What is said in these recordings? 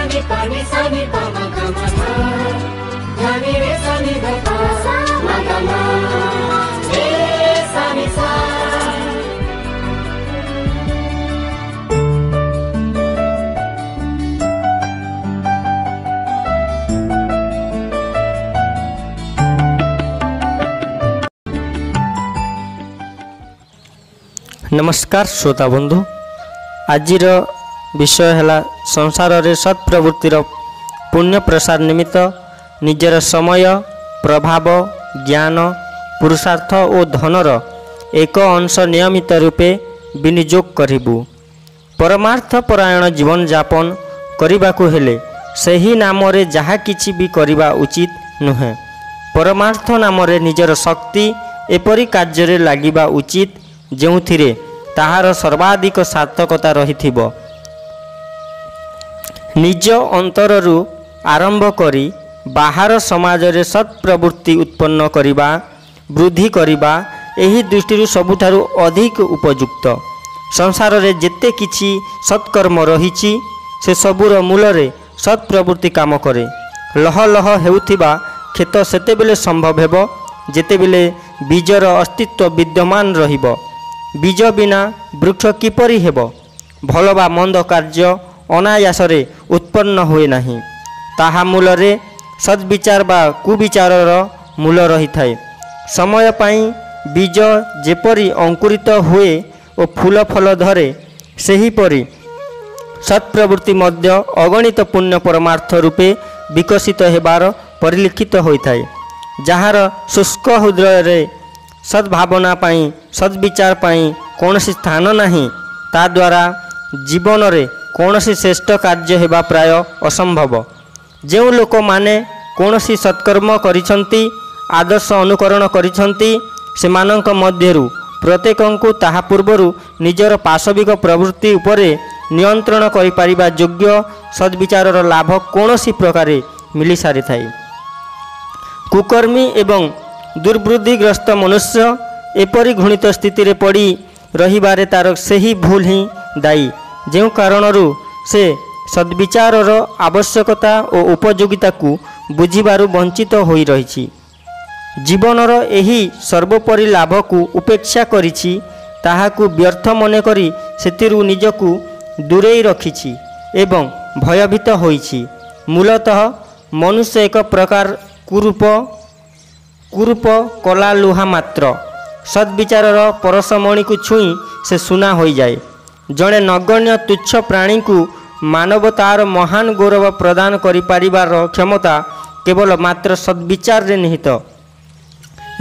ni pa ni sa ni pa ma ga ma pa ga ni re sa ni ga pa ma ga ma re sa ni sa। नमस्कार श्रोता बंधु, आजिर विषय है संसार रे सत्प्रवृत्तिर पुण्य प्रसार निमित्त निजर समय प्रभाव ज्ञान पुरुषार्थ और धनर एक अंश नियमित रूपे विनियोग करिबु। परमार्थ परायण जीवन यापन करिबाकु हेले सही नाम रे जहा किछि भी करिबा उचित नुहे। परमार्थ नाम रे निजर शक्ति एपरि कार्य रे लागिबा उचित जेउथिरे ताहार सर्वाधिक सार्थकता रहिथिबो। निज अंतररू आरंभ करी बाहर समाज रे सत्प्रवृत्ति उत्पन्न करिबा वृद्धि करिबा एही दृष्टि सबुठारु अधिक उपयुक्त। संसार रे जेते किछि सत्कर्म रहिछि से सबुर मूल रे सत्प्रवृत्ति काम करे। लह लह हेउथिबा खेत सेतेबेले संभव हेबो जेतेबेले बीजर अस्तित्व विद्यमान रहिबो। बीज बिना वृक्ष किपरि हेबो? भल बा मंद कार्य अनायासरे उत्पन्न हुए नहीं। ताहा मूल रे सद्विचार बा कुविचारर मूल रही थाए। समय पाई बीज जेपरि अंकुरित हुए और फूल फल धरे सेहीपरि सत्प्रवृत्ति मध्य अगणित पुण्य परमार्थ रूपे विकसित हेबार परिलक्षित होइथाए। जहार शुष्क हृदय रे सद्भावना पाई सद्विचार पाई कौनसी स्थान नहीं, ता द्वारा जीवन रे कौनसी श्रेष्ठ कार्य हेबा प्राय असंभव। जो लोक माने कौनसी सत्कर्म करिसंती आदर्श अनुकरण करिसंती सेमानंक मध्यरु प्रत्येकंकु ताहा पूर्वरु निजर पाशविक प्रवृत्ति उपरे नियंत्रण करि पारिबा योग्य सद्विचारर लाभ कौनसी प्रकारे मिली सारी थाए। कुकर्मी एवं दुर्बुद्धिग्रस्त मनुष्य एपरि घृणित स्थिति रे पड़ी रहिबारे तार सही भूल ही दायी, जो कारणरू से सद्विचारर आवश्यकता और उपयोगिता को बुझिबारु वंचित होई रहिछि। जीवनर एही सर्वोपरि लाभ को उपेक्षा करिछि, ताहाकु व्यर्थ मने करी सेतिरु निजकु दूरेई रखिछि एवं भयभीत होइछि। मूलतः मनुष्य एक प्रकार कुरूप कला लुहा मात्र। सद्विचारर परसमणि को छुई से सुना हो जाए। जड़े नगण्य तुच्छ प्राणी को मानवतार महान गौरव प्रदान करिपारिबार क्षमता केवल मात्र सद्विचार रे निहित।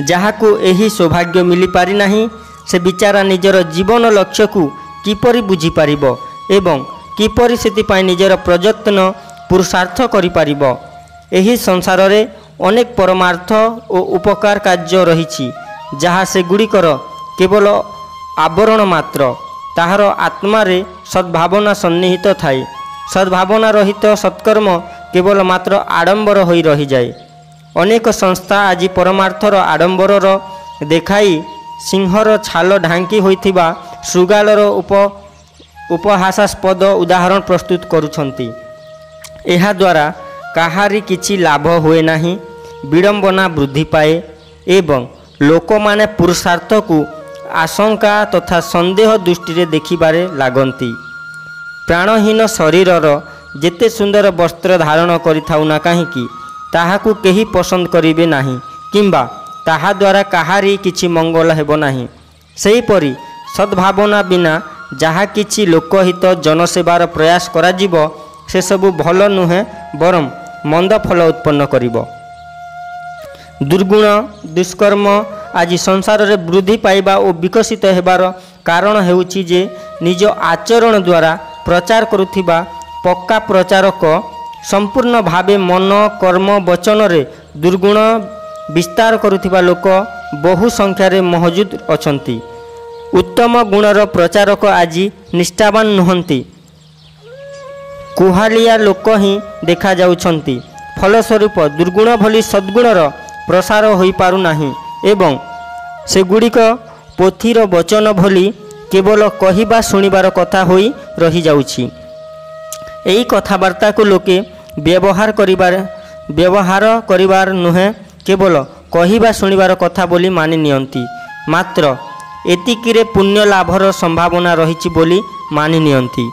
जहाकु एही सौभाग्य मिली पारि नाही से बिचारा निजर जीवन लक्ष्य को किपरि बुझी पारिबो एवं किपरि सेतिपाई निजर प्रयत्न पुरुषार्थ करिपारिबो। एही संसार रे अनेक परमार्थ और उपकार कार्य रहिछि, जहाँ से गुड़िकर केवल आवरण मात्र। ताहार आत्मा रे सद्भावना सन्निहित थाए। सद्भावना रहित सत्कर्म केवल मात्र आडंबर होई रही जाए। अनेक संस्था आज परमार्थर आडंबरर देखाई सिंहर छाल ढांकी होइथिबा शृगालर उपहासास्पद उदाहरण प्रस्तुत करुछंती। एहा द्वारा काहारी किछि लाभ हुए नहीं, विडंबना वृद्धि पाए एवं लोक माने पुरुषार्थ को आशंका तथा संदेह दृष्टि देखिबारे लागंती। प्राणहीन शरीरर जेते सुंदर वस्त्र धारण करिथाउ ना काहीकि ताहाकु केही पसंद करिबे नाही किंबा ताहा द्वारा काहारी किछि मंगल हेबो नाही। सेहीपरि सद्भावना बिना जहा किछि लोकहित जनसेवार प्रयास कराजिबो से सबु भल नुहे बरम मंद फल उत्पन्न करिबो। दुर्गुण दुष्कर्म आज संसार रे वृद्धि पाइबा और विकसित हेबार कारण हेउछि जे निज आचरण द्वारा प्रचार करुथिबा पक्का प्रचारक संपूर्ण भावे मन कर्म वचन रे दुर्गुण विस्तार करुथिबा लोक बहु संख्या रे मौजूद अछंती। उत्तम गुणर प्रचारक आज निष्ठावान नुहंती, कुहालिया लोक ही देखा जाउछंती। फलस्वरूप दुर्गुण भली सद्गुणर प्रसार होई पारु नाही एवं सेगुड़िक पोथीर वचन भली केवल कहिबा सुनिबार कथा होई रही जाउछि। ଏହି କଥାବାର୍ତ୍ତାକୁ ଲୋକେ ବ୍ୟବହାର କରିବାର ନୁହେଁ, କେବଳ କହିବା ଶୁଣିବାର କଥା ବୋଲି ମାନି ନିଅନ୍ତି। ମାତ୍ର ଏତିକିରେ ପୁଣ୍ୟ ଲାଭର ସମ୍ଭାବନା ରହିଛି ବୋଲି ମାନି ନିଅନ୍ତି।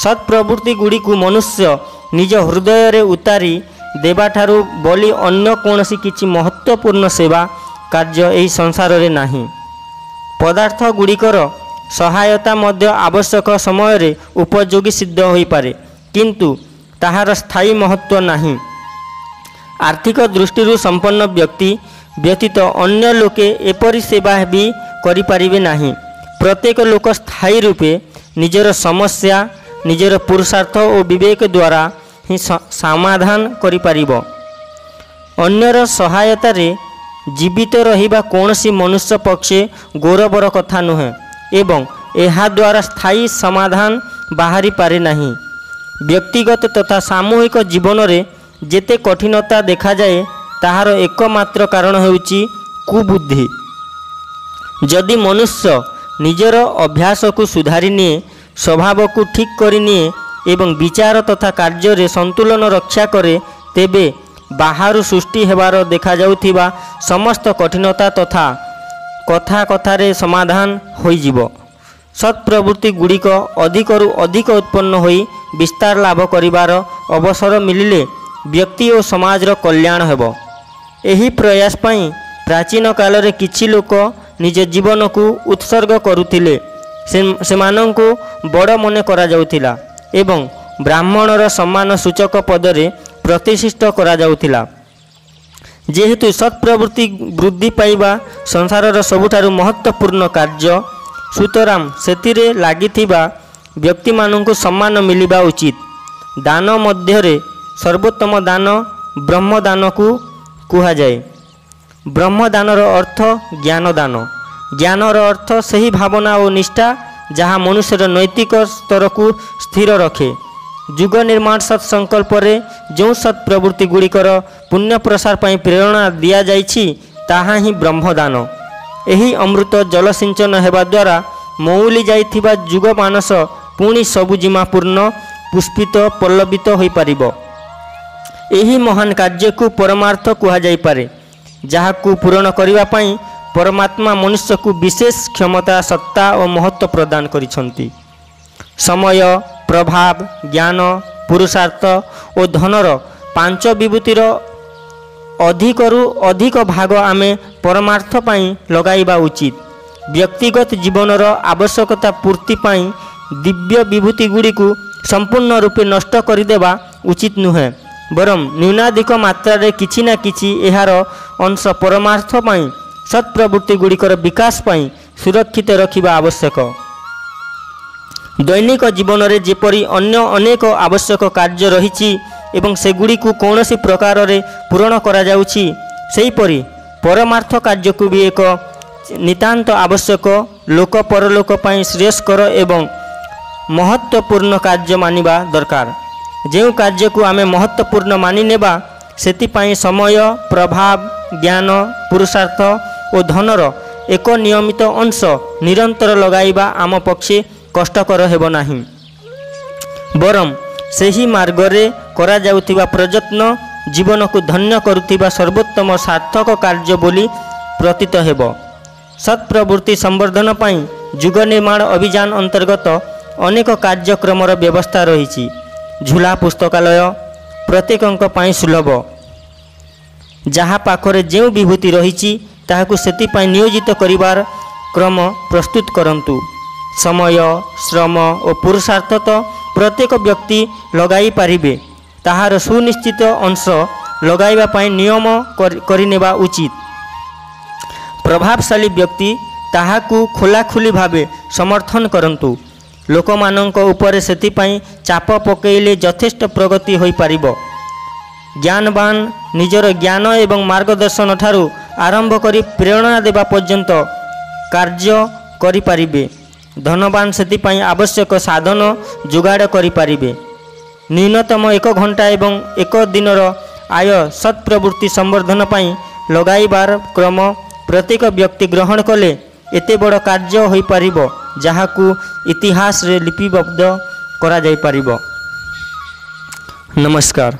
ସତ୍ ପ୍ରବୃତ୍ତି ଗୁଡ଼ିକୁ ମନୁଷ୍ୟ ନିଜ ହୃଦୟରେ ଉତାରି ଦେବାଠାରୁ ବୋଲି ଅନ୍ୟ କୌଣସି କିଛି ମହତ୍ତ୍ୱପୂର୍ଣ୍ଣ ସେବା କାର୍ଯ୍ୟ ଏହି ସଂସାରରେ ନାହିଁ। ପଦାର୍ଥ ଗୁଡ଼ିକର ସହାୟତା ମଧ୍ୟ ଆବଶ୍ୟକ ସମୟରେ ଉପଯୋଗୀ ସିଦ୍ଧ ହୋଇପାରେ, କିନ୍ତୁ ତାହାର ସ୍ଥାୟୀ ମହତ୍ତ୍ୱ ନାହିଁ। ଆର୍ଥିକ ଦୃଷ୍ଟିରୁ ସମ୍ପନ୍ନ ବ୍ୟକ୍ତି ବ୍ୟତୀତ ଅନ୍ୟ ଲୋକେ ଏପରି ସେବା ବି କରିପାରିବେ ନାହିଁ। ପ୍ରତ୍ୟେକ ଲୋକ ସ୍ଥାୟୀ ରୂପେ ନିଜର ସମସ୍ୟା ନିଜର ପୁରୁଷାର୍ଥ ଓ ବିବେକ ଦ୍ୱାରା ହିଁ ସମାଧାନ କରିପାରିବ। ଅନ୍ୟର ସହାୟତାରେ ଜୀବିତ ରହିବା କୌଣସି ମନୁଷ୍ୟ ପକ୍ଷେ ଗୌରବର କଥା ନୁହେଁ ଏବଂ ଏହାଦ୍ୱାରା ସ୍ଥାୟୀ ସମାଧାନ ବାହାରି ପାରେ ନାହିଁ। ବ୍ୟକ୍ତିଗତ ତଥା ସାମୂହିକ ଜୀବନରେ ଯେତେ କଠିନତା ଦେଖାଯାଏ, ତାହାର ଏକମାତ୍ର କାରଣ ହେଉଛି କୁବୁଦ୍ଧି। ଯଦି ମନୁଷ୍ୟ ନିଜର ଅଭ୍ୟାସକୁ ସୁଧାରି ନିଏ, ସ୍ୱଭାବକୁ ଠିକ୍ କରିନିଏ ଏବଂ ବିଚାର ତଥା କାର୍ଯ୍ୟରେ ସନ୍ତୁଳନ ରକ୍ଷା କରେ, ତେବେ ବାହାରୁ ସୃଷ୍ଟି ହେବାର ଦେଖାଯାଉଥିବା ସମସ୍ତ କଠିନତା ତଥା କଥାରେ ସମାଧାନ ହୋଇଯିବ। ସତ୍ ପ୍ରବୃତ୍ତି ଗୁଡ଼ିକ ଅଧିକରୁ ଅଧିକ ଉତ୍ପନ୍ନ ହୋଇ ବିସ୍ତାର ଲାଭ କରିବାର ଅବସର ମିଳିଲେ ବ୍ୟକ୍ତି ଓ ସମାଜର କଲ୍ୟାଣ ହେବ। ଏହି ପ୍ରୟାସ ପାଇଁ ପ୍ରାଚୀନ କାଳରେ କିଛି ଲୋକ ନିଜ ଜୀବନକୁ ଉତ୍ସର୍ଗ କରୁଥିଲେ। ସେମାନଙ୍କୁ ବଡ଼ ମନେ କରାଯାଉଥିଲା ଏବଂ ବ୍ରାହ୍ମଣର ସମ୍ମାନ ସୂଚକ ପଦରେ ପ୍ରତିଷ୍ଠିତ କରାଯାଉଥିଲା। ଯେହେତୁ ସତ୍ ପ୍ରବୃତ୍ତି ବୃଦ୍ଧି ପାଇବା ସଂସାରର ସବୁଠାରୁ ମହତ୍ତ୍ୱପୂର୍ଣ୍ଣ କାର୍ଯ୍ୟ, ସୁତରାଂ ସେଥିରେ ଲାଗିଥିବା ବ୍ୟକ୍ତିମାନଙ୍କୁ ସମ୍ମାନ ମିଳିବା ଉଚିତ। ଦାନ ମଧ୍ୟରେ ସର୍ବୋତ୍ତମ ଦାନ ବ୍ରହ୍ମଦାନକୁ କୁହାଯାଏ। ବ୍ରହ୍ମଦାନର ଅର୍ଥ ଜ୍ଞାନଦାନ। ଜ୍ଞାନର ଅର୍ଥ ସେହି ଭାବନା ଓ ନିଷ୍ଠା ଯାହା ମନୁଷ୍ୟର ନୈତିକ ସ୍ତରକୁ ସ୍ଥିର ରଖେ। ଯୁଗ ନିର୍ମାଣ ସତ୍ ସଂକଳ୍ପରେ ଯେଉଁ ସତ୍ ପ୍ରବୃତ୍ତି ଗୁଡ଼ିକର ପୁଣ୍ୟ ପ୍ରସାର ପାଇଁ ପ୍ରେରଣା ଦିଆଯାଇଛି, ତାହା ହିଁ ବ୍ରହ୍ମଦାନ। ଏହି ଅମୃତ ଜଳସିଞ୍ଚନ ହେବା ଦ୍ୱାରା ମଉଳି ଯାଇଥିବା ଯୁଗ ମାନସ ପୁଣି ସବୁଜିମାପୂର୍ଣ୍ଣ ପୁଷ୍ପିତ ପଲ୍ଲବିତ ହୋଇପାରିବ। ଏହି ମହାନ କାର୍ଯ୍ୟକୁ ପରମାର୍ଥ କୁହାଯାଇପାରେ, ଯାହାକୁ ପୂରଣ କରିବା ପାଇଁ ପରମାତ୍ମା ମନୁଷ୍ୟକୁ ବିଶେଷ କ୍ଷମତା, ସତ୍ତା ଓ ମହତ୍ତ୍ୱ ପ୍ରଦାନ କରିଛନ୍ତି। ସମୟ, ପ୍ରଭାବ, ଜ୍ଞାନ, ପୁରୁଷାର୍ଥ ଓ ଧନର ପାଞ୍ଚ ବିଭୂତିର ଅଧିକରୁ ଅଧିକ ଭାଗ ଆମେ ପରମାର୍ଥ ପାଇଁ ଲଗାଇବା ଉଚିତ। ବ୍ୟକ୍ତିଗତ ଜୀବନର ଆବଶ୍ୟକତା ପୂର୍ତ୍ତି ପାଇଁ ଦିବ୍ୟ ବିଭୂତି ଗୁଡ଼ିକୁ ସମ୍ପୂର୍ଣ୍ଣ ରୂପେ ନଷ୍ଟ କରିଦେବା ଉଚିତ ନୁହେଁ, ବରଂ ନ୍ୟୁନାଧିକ ମାତ୍ରାରେ କିଛି ନା କିଛି ଏହାର ଅଂଶ ପରମାର୍ଥ ପାଇଁ ସତ୍ ପ୍ରବୃତ୍ତି ଗୁଡ଼ିକର ବିକାଶ ପାଇଁ ସୁରକ୍ଷିତ ରଖିବା ଆବଶ୍ୟକ। ଦୈନିକ ଜୀବନରେ ଯେପରି ଅନ୍ୟ ଅନେକ ଆବଶ୍ୟକ କାର୍ଯ୍ୟ ରହିଛି ଏବଂ ସେଗୁଡ଼ିକୁ କୌଣସି ପ୍ରକାରରେ ପୂରଣ କରାଯାଉଛି, ସେହିପରି ପରମାର୍ଥ କାର୍ଯ୍ୟକୁ ବି ଏକ ନିତାନ୍ତ ଆବଶ୍ୟକ, ଲୋକ ପରଲୋକ ପାଇଁ ଶ୍ରେୟସ୍କର ଏବଂ ମହତ୍ତ୍ୱପୂର୍ଣ୍ଣ କାର୍ଯ୍ୟ ମାନିବା ଦରକାର। ଯେଉଁ କାର୍ଯ୍ୟକୁ ଆମେ ମହତ୍ତ୍ୱପୂର୍ଣ୍ଣ ମାନି ନେବା, ସେଥିପାଇଁ ସମୟ, ପ୍ରଭାବ, ଜ୍ଞାନ, ପୁରୁଷାର୍ଥ ଓ ଧନର ଏକ ନିୟମିତ ଅଂଶ ନିରନ୍ତର ଲଗାଇବା ଆମ ପକ୍ଷେ କଷ୍ଟକର ହେବ ନାହିଁ, ବରଂ ସେହି ମାର୍ଗରେ କରାଯାଉଥିବା ପ୍ରଯତ୍ନ ଜୀବନକୁ ଧନ୍ୟ କରୁଥିବା ସର୍ବୋତ୍ତମ ସାର୍ଥକ କାର୍ଯ୍ୟ ବୋଲି ପ୍ରତୀତ ହେବ। ସତ୍ ପ୍ରବୃତ୍ତି ସମ୍ବର୍ଦ୍ଧନ ପାଇଁ ଯୁଗ ନିର୍ମାଣ ଅଭିଯାନ ଅନ୍ତର୍ଗତ ଅନେକ କାର୍ଯ୍ୟକ୍ରମର ବ୍ୟବସ୍ଥା ରହିଛି। ଝୁଲା ପୁସ୍ତକାଳୟ ପ୍ରତ୍ୟେକଙ୍କ ପାଇଁ ସୁଲଭ। ଯାହା ପାଖରେ ଯେଉଁ ବିଭୂତି ରହିଛି ତାହାକୁ ସେଥିପାଇଁ ନିୟୋଜିତ କରିବାର କ୍ରମ ପ୍ରସ୍ତୁତ କରନ୍ତୁ। ସମୟ, ଶ୍ରମ ଓ ପୁରୁଷାର୍ଥ ତ ପ୍ରତ୍ୟେକ ବ୍ୟକ୍ତି ଲଗାଇ ପାରିବେ, ତାହାର ସୁନିଶ୍ଚିତ ଅଂଶ ଲଗାଇବା ପାଇଁ ନିୟମ କରିନେବା ଉଚିତ। ପ୍ରଭାବଶାଳୀ ବ୍ୟକ୍ତି ତାହାକୁ ଖୋଲାଖୋଲି ଭାବେ ସମର୍ଥନ କରନ୍ତୁ। ଲୋକମାନଙ୍କ ଉପରେ ସେଥିପାଇଁ ଚାପ ପକାଇଲେ ଯଥେଷ୍ଟ ପ୍ରଗତି ହୋଇପାରିବ। ଜ୍ଞାନବାନ ନିଜର ଜ୍ଞାନ ଏବଂ ମାର୍ଗଦର୍ଶନ ଠାରୁ ଆରମ୍ଭ କରି ପ୍ରେରଣା ଦେବା ପର୍ଯ୍ୟନ୍ତ କାର୍ଯ୍ୟ କରିପାରିବେ। ଧନବାନ ସେଥିପାଇଁ ଆବଶ୍ୟକ ସାଧନ ଯୋଗାଡ଼ କରିପାରିବେ। ନ୍ୟୁନତମ 1 ଘଣ୍ଟା ଏବଂ 1 ଦିନର ଆୟ ସତ୍ ପ୍ରବୃତ୍ତି ସମ୍ବର୍ଦ୍ଧନ ପାଇଁ ଲଗାଇବାର କ୍ରମ ପ୍ରତ୍ୟେକ ବ୍ୟକ୍ତି ଗ୍ରହଣ କଲେ ଏତେ ବଡ଼ କାର୍ଯ୍ୟ ହୋଇପାରିବ, ଯାହାକୁ ଇତିହାସରେ ଲିପିବଦ୍ଧ କରାଯାଇପାରିବ। नमस्कार।